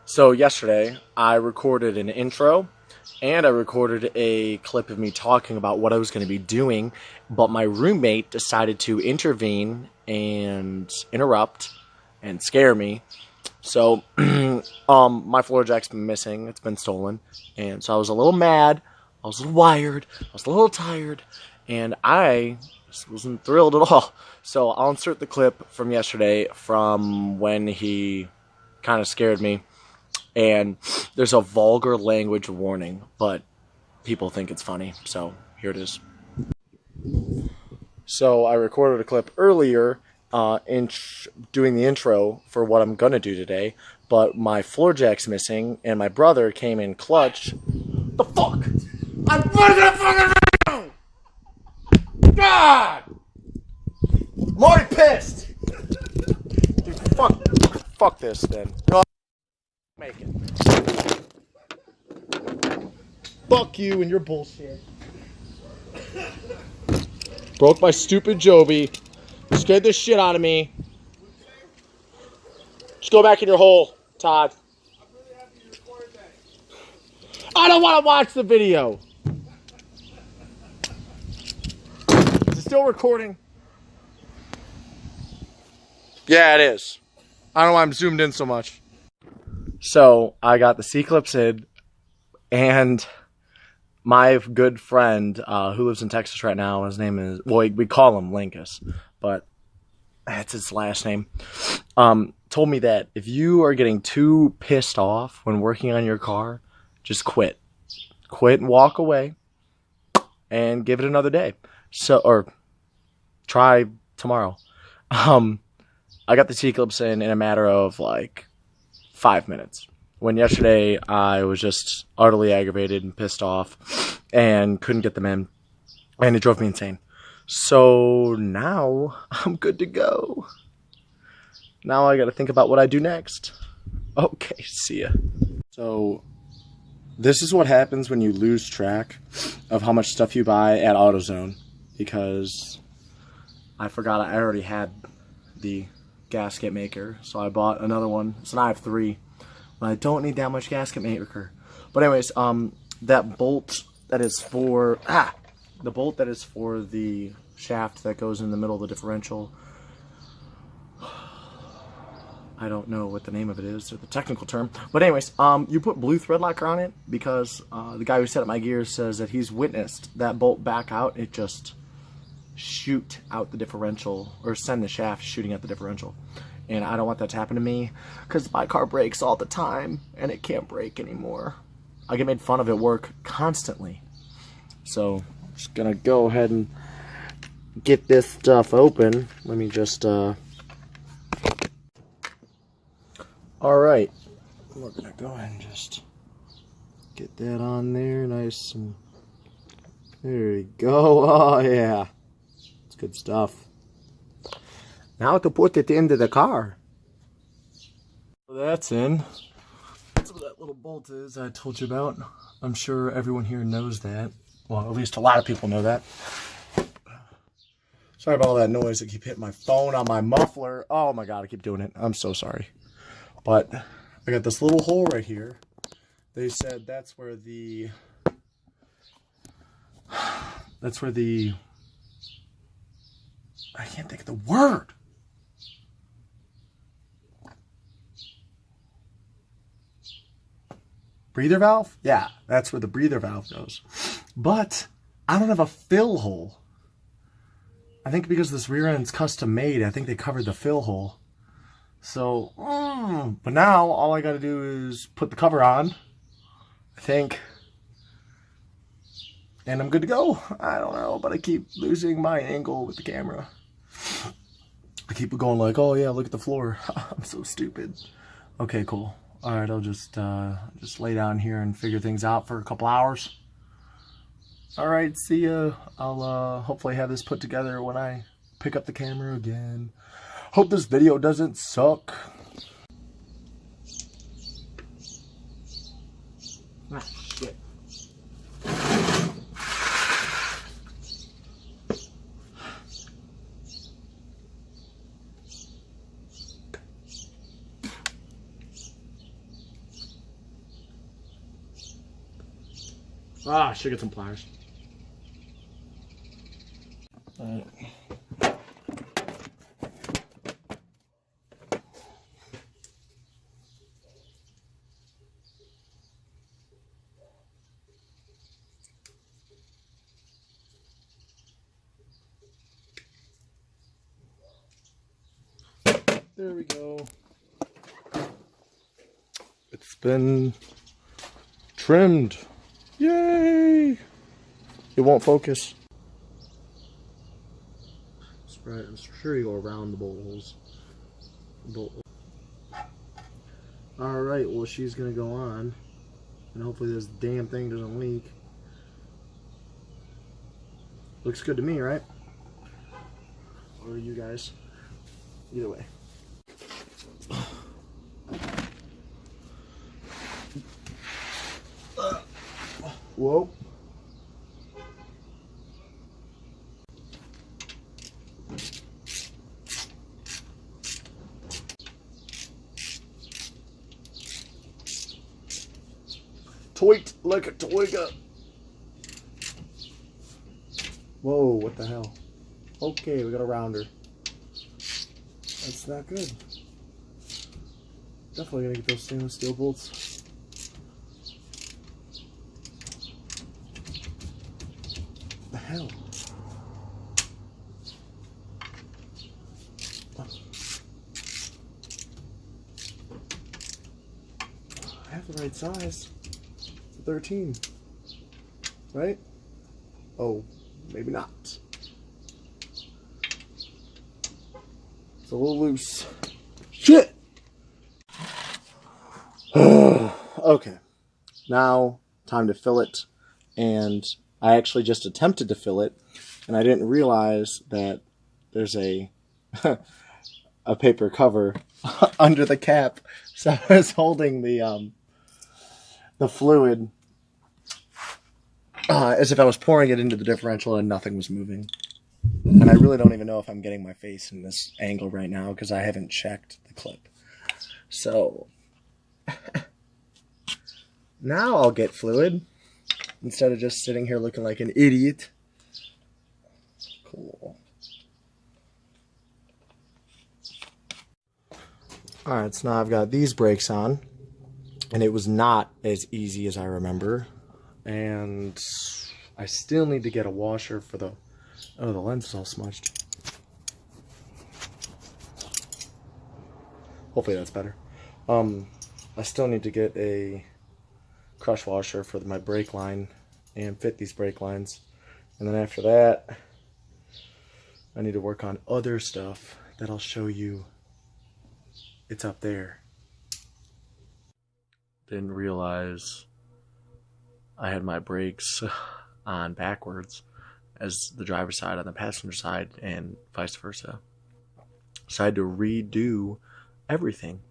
So yesterday, I recorded an intro, and I recorded a clip of me talking about what I was going to be doing, but my roommate decided to intervene and interrupt and scare me. So, my floor jack's been missing. It's been stolen. And so I was a little mad. I was a little wired. I was a little tired. And I just wasn't thrilled at all. So I'll insert the clip from yesterday from when he kind of scared me. And there's a vulgar language warning, but people think it's funny. So here it is. So I recorded a clip earlier doing the intro for what I'm going to do today, but my floor jack's missing, and my brother came in clutch. The fuck? I'm running the fucking video! God! I'm already pissed! Dude, fuck this then. No, make it. Fuck you and your bullshit. Broke my stupid Joby. Scared the shit out of me. Just go back in your hole, Todd. I don't want to watch the video. Is it still recording? Yeah, it is. I don't know why I'm zoomed in so much. So, I got the C-clips in, and my good friend, who lives in Texas right now, his name is, well, we call him Linkus, but that's his last name, told me that if you are getting too pissed off when working on your car, just quit. Quit and walk away and give it another day. So, or try tomorrow. I got the C-clips in a matter of like 5 minutes. When yesterday I was just utterly aggravated and pissed off and couldn't get them in, and it drove me insane. So now I'm good to go. Now I gotta think about what I do next. Okay, see ya. So this is what happens when you lose track of how much stuff you buy at AutoZone, because I forgot I already had the gasket maker, so I bought another one. So now I have 3. I don't need that much gasket maker. But anyways, that bolt that is for the bolt that is for the shaft that goes in the middle of the differential. I don't know what the name of it is, or the technical term. But anyways, you put blue thread locker on it because the guy who set up my gears says that he's witnessed that bolt back out. It just shoot out the differential, or send the shaft shooting at the differential. And I don't want that to happen to me, because my car breaks all the time, and it can't break anymore. I get made fun of at work constantly. So, just gonna go ahead and get this stuff open. Let me just, Alright. We're gonna go ahead and just get that on there, nice and... There we go. Oh, yeah. It's good stuff. Now to put it into the car. That's in. That's what that little bolt is I told you about. I'm sure everyone here knows that. Well, at least a lot of people know that. Sorry about all that noise. I keep hitting my phone on my muffler. Oh my god, I keep doing it. I'm so sorry. But I got this little hole right here. They said that's where the... I can't think of the word. Breather valve? Yeah, that's where the breather valve goes. But I don't have a fill hole. I think because this rear end's custom made, I think they covered the fill hole. So, but now all I gotta do is put the cover on, I think, and I'm good to go. I don't know, but I keep losing my angle with the camera. I keep going like, oh yeah, look at the floor. I'm so stupid. Okay, cool. Alright, I'll just lay down here and figure things out for a couple hours. Alright, see ya. I'll hopefully have this put together when I pick up the camera again. Hope this video doesn't suck. Ah, shit. Ah, I should get some pliers. Alright. There we go. It's been trimmed. Yay! It won't focus. Right, I'm sure you go around the bolt holes. Alright, well she's gonna go on. And hopefully this damn thing doesn't leak. Looks good to me, right? Or you guys? Either way. Whoa. Tweet like a twigger. Whoa, what the hell? Okay, we got a rounder. That's not good. Definitely gonna get those stainless steel bolts. What the hell? I have the right size. 13, right? Oh, maybe not. It's a little loose. Shit! Okay, now time to fill it. And I actually just attempted to fill it, and I didn't realize that there's a a paper cover under the cap. So I was holding the fluid as if I was pouring it into the differential and nothing was moving. And I really don't even know if I'm getting my face in this angle right now because I haven't checked the clip. So now I'll get fluid instead of just sitting here looking like an idiot. Cool. Alright, so now I've got these brakes on. And it was not as easy as I remember. And I still need to get a washer for the... Oh, the lens is all smudged. Hopefully that's better. I still need to get a crush washer for my brake line and fit these brake lines. And then after that, I need to work on other stuff that I'll show you. It's up there. Didn't realize I had my brakes on backwards as the driver's side on the passenger side and vice versa. So I had to redo everything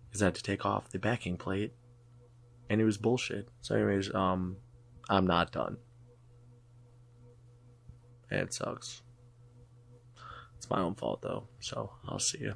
because I had to take off the backing plate and it was bullshit. So anyways, I'm not done. And it sucks. It's my own fault though, so I'll see you.